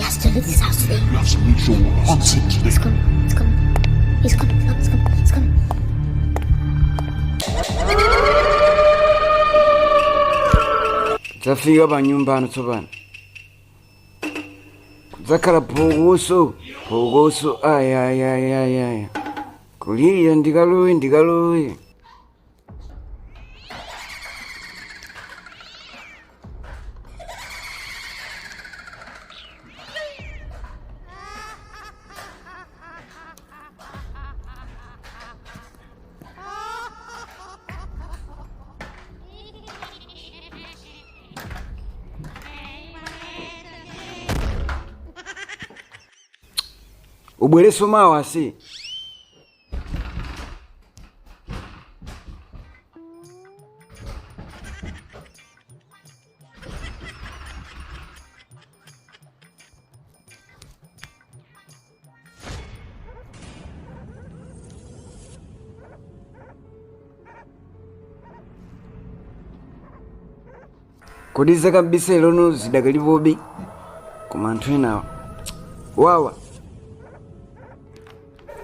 has to leave this house today. You have to make sure we're on it today. He's coming. He's coming. He's coming. He's coming. He's coming. Zafika pa nyumbani tsopano. Zakhala phokoso. Aya. Kulira ndikalowe. Ubwereso mawa si. Kodiza kabisa ilono zidakalipobe koma anthu enawo wawa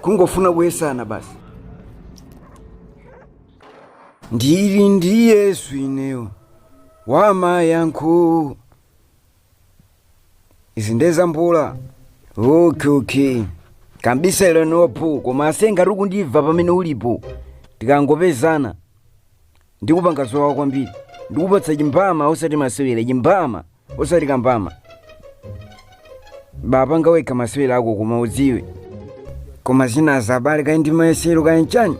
kungofuna bwesana basi. Ndili ndi Yesu ineyo wamayankho izindeza mbula. Okay kabisa ilonopo koma asengati kundiva pamene ulipo tikangopezana ndikupanga zowawa kwambiri. Ndikupatsa chimbama osati masewera, chimbama osati kambama. Baba ngaweka masewera ako koma udziwe. Koma zina zabale kaya ndi mayesero kaya nchani.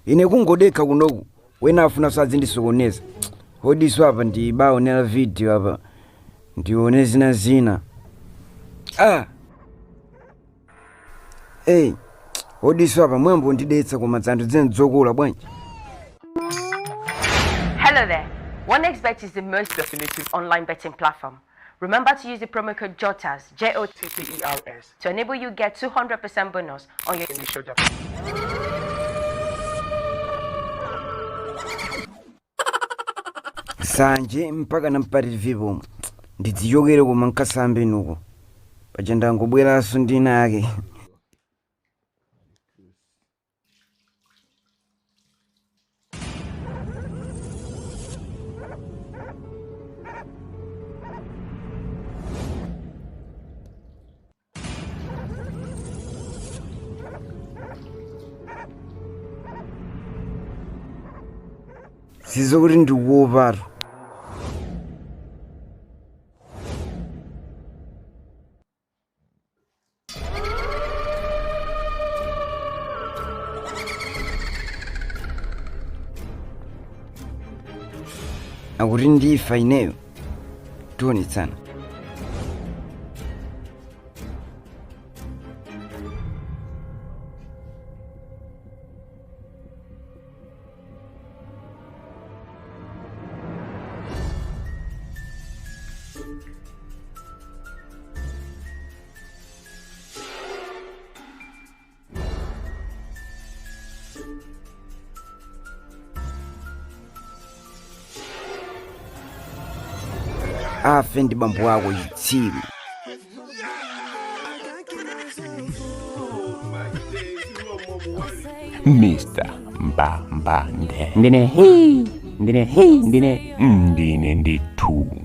Ine kungodeka kunoku wena afuna sazindisokoneza. Hodiso apa ndibaonera video apa. Ndione zina. Hodiso apa mwembo ndidetsa koma dzandu dzenzokola bwanji. Hello there. OneXBet is the most definitive online betting platform. Remember to use the promo code JOTTERS, JOTTERS, to enable you get 200% bonus on your initial deposit. Sanje mpaka nampati vipo. Ndidziyokere koma nkasambe nuko. Pajenda ngobweraso ndina yake. Sizokuti ndikuopatu. Akuti ndifa ineyo tionetsana. Afe ndi bambo wako chitsiru. Mr. Mbambande. Ndine ndi 2.